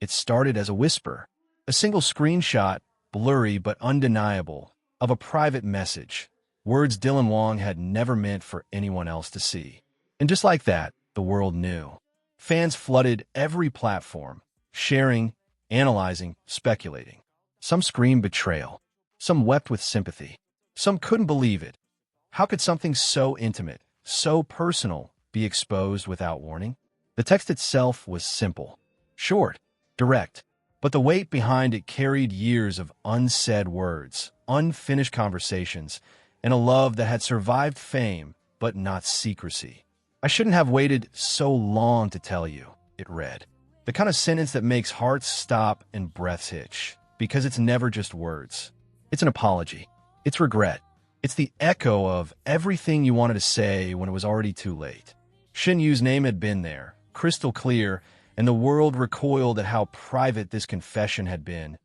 It started as a whisper, a single screenshot, blurry but undeniable, of a private message, words Dylan Wang had never meant for anyone else to see. And just like that, the world knew. Fans flooded every platform, sharing, analyzing, speculating. Some screamed betrayal. Some wept with sympathy. Some couldn't believe it. How could something so intimate, so personal, be exposed without warning? The text itself was simple, short, direct, but the weight behind it carried years of unsaid words, unfinished conversations, and a love that had survived fame, but not secrecy. "I shouldn't have waited so long to tell you," it read. The kind of sentence that makes hearts stop and breaths hitch, because it's never just words. It's an apology. It's regret. It's the echo of everything you wanted to say when it was already too late. Shen Yue's name had been there, crystal clear, and the world recoiled at how private this confession had been,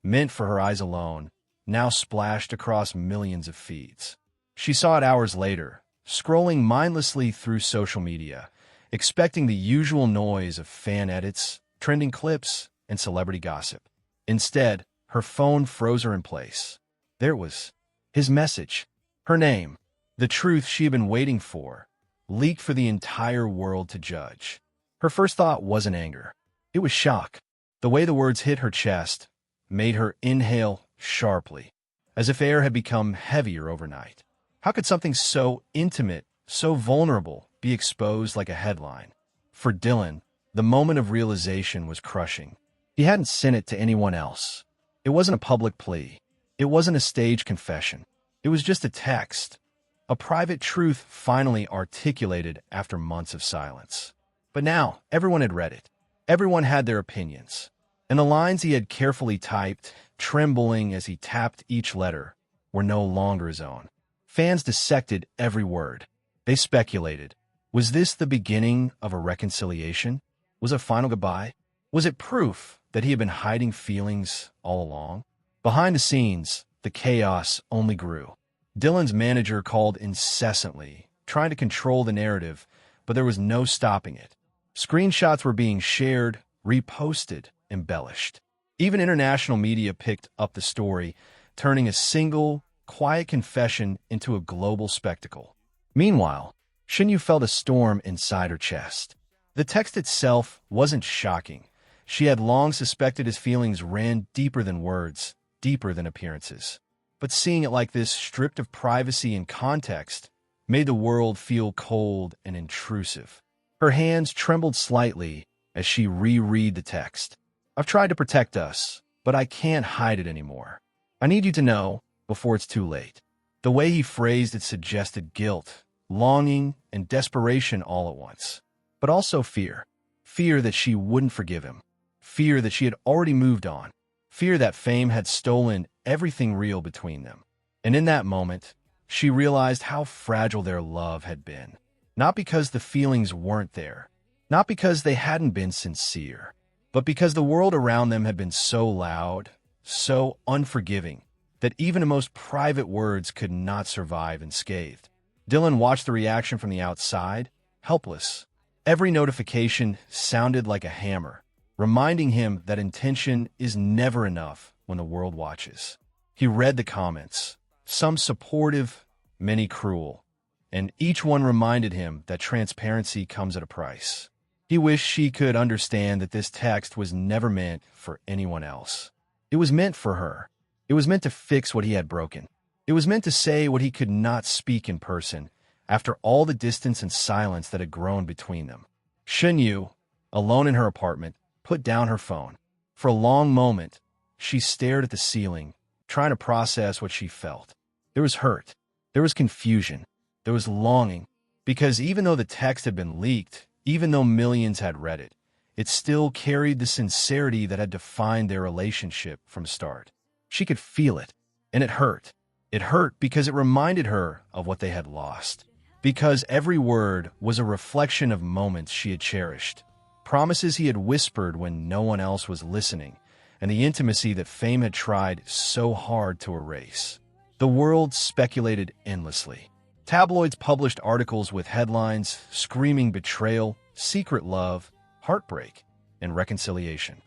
meant for her eyes alone, now splashed across millions of feeds. She saw it hours later, scrolling mindlessly through social media, expecting the usual noise of fan edits, trending clips, and celebrity gossip. Instead, her phone froze her in place. There it was, his message, her name, the truth she had been waiting for, leaked for the entire world to judge. Her first thought wasn't anger. It was shock. The way the words hit her chest made her inhale sharply, as if air had become heavier overnight. How could something so intimate, so vulnerable, be exposed like a headline? For Dylan, the moment of realization was crushing. He hadn't sent it to anyone else. It wasn't a public plea. It wasn't a staged confession. It was just a text, a private truth finally articulated after months of silence. But now, everyone had read it. Everyone had their opinions. And the lines he had carefully typed, trembling as he tapped each letter, were no longer his own. Fans dissected every word. They speculated. Was this the beginning of a reconciliation? Was it a final goodbye? Was it proof that he had been hiding feelings all along? Behind the scenes, the chaos only grew. Dylan's manager called incessantly, trying to control the narrative, but there was no stopping it. Screenshots were being shared, reposted, embellished. Even international media picked up the story, turning a single, quiet confession into a global spectacle. Meanwhile, Shen Yue felt a storm inside her chest. The text itself wasn't shocking. She had long suspected his feelings ran deeper than words, deeper than appearances. But seeing it like this, stripped of privacy and context, made the world feel cold and intrusive. Her hands trembled slightly as she reread the text. "I've tried to protect us, but I can't hide it anymore. I need you to know before it's too late." The way he phrased it suggested guilt, longing, and desperation all at once. But also fear. Fear that she wouldn't forgive him. Fear that she had already moved on. Fear that fame had stolen everything real between them. And in that moment, she realized how fragile their love had been. Not because the feelings weren't there, not because they hadn't been sincere, but because the world around them had been so loud, so unforgiving, that even the most private words could not survive unscathed. Dylan watched the reaction from the outside, helpless. Every notification sounded like a hammer, reminding him that intention is never enough when the world watches. He read the comments, some supportive, many cruel, and each one reminded him that transparency comes at a price. He wished she could understand that this text was never meant for anyone else. It was meant for her. It was meant to fix what he had broken. It was meant to say what he could not speak in person after all the distance and silence that had grown between them. Shen Yue, alone in her apartment, put down her phone. For a long moment, she stared at the ceiling, trying to process what she felt. There was hurt. There was confusion. There was longing, because even though the text had been leaked, even though millions had read it, it still carried the sincerity that had defined their relationship from the start. She could feel it, and it hurt. It hurt because it reminded her of what they had lost, because every word was a reflection of moments she had cherished, promises he had whispered when no one else was listening, and the intimacy that fame had tried so hard to erase. The world speculated endlessly. Tabloids published articles with headlines screaming betrayal, secret love, heartbreak, and reconciliation.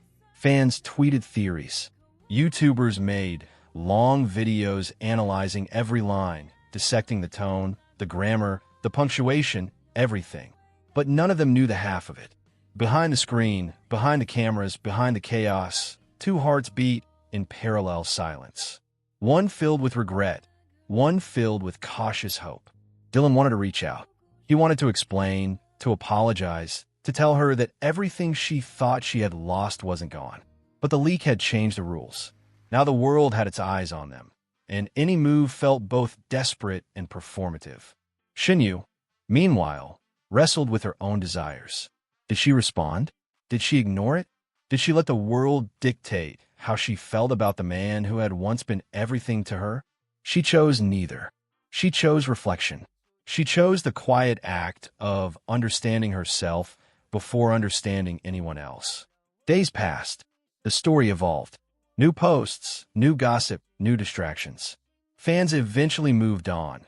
Fans tweeted theories. YouTubers made long videos analyzing every line, dissecting the tone, the grammar, the punctuation, everything. But none of them knew the half of it. Behind the screen, behind the cameras, behind the chaos, two hearts beat in parallel silence. One filled with regret, one filled with cautious hope. Dylan wanted to reach out. He wanted to explain, to apologize, to tell her that everything she thought she had lost wasn't gone. But the leak had changed the rules. Now the world had its eyes on them, and any move felt both desperate and performative. Shen Yue, meanwhile, wrestled with her own desires. Did she respond? Did she ignore it? Did she let the world dictate how she felt about the man who had once been everything to her? She chose neither. She chose reflection. She chose the quiet act of understanding herself before understanding anyone else. Days passed. The story evolved. New posts, new gossip, new distractions. Fans eventually moved on,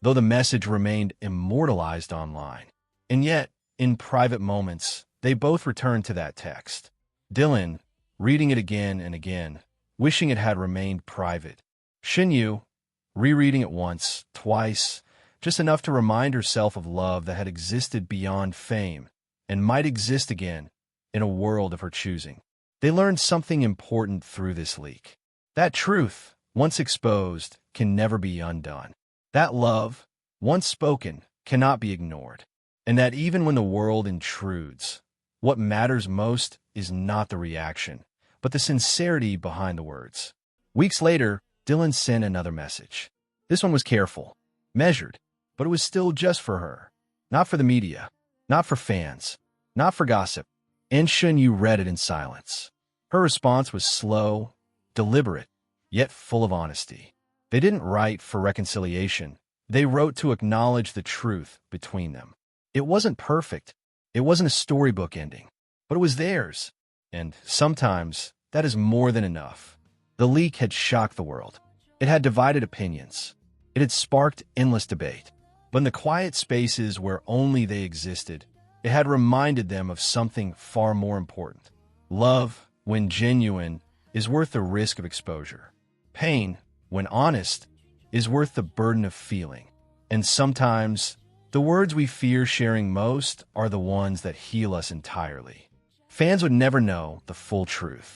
though the message remained immortalized online. And yet, in private moments, they both returned to that text. Dylan, reading it again and again, wishing it had remained private. Shen Yue, rereading it once, twice, just enough to remind herself of love that had existed beyond fame and might exist again in a world of her choosing. They learned something important through this leak. That truth, once exposed, can never be undone. That love, once spoken, cannot be ignored. And that even when the world intrudes, what matters most is not the reaction, but the sincerity behind the words. Weeks later, Dylan sent another message. This one was careful, measured, but it was still just for her. Not for the media, not for fans, not for gossip. And Shen Yue read it in silence. Her response was slow, deliberate, yet full of honesty. They didn't write for reconciliation. They wrote to acknowledge the truth between them. It wasn't perfect. It wasn't a storybook ending, but it was theirs. And sometimes that is more than enough. The leak had shocked the world. It had divided opinions. It had sparked endless debate. But in the quiet spaces where only they existed, it had reminded them of something far more important. Love, when genuine, is worth the risk of exposure. Pain, when honest, is worth the burden of feeling. And sometimes, the words we fear sharing most are the ones that heal us entirely. Fans would never know the full truth.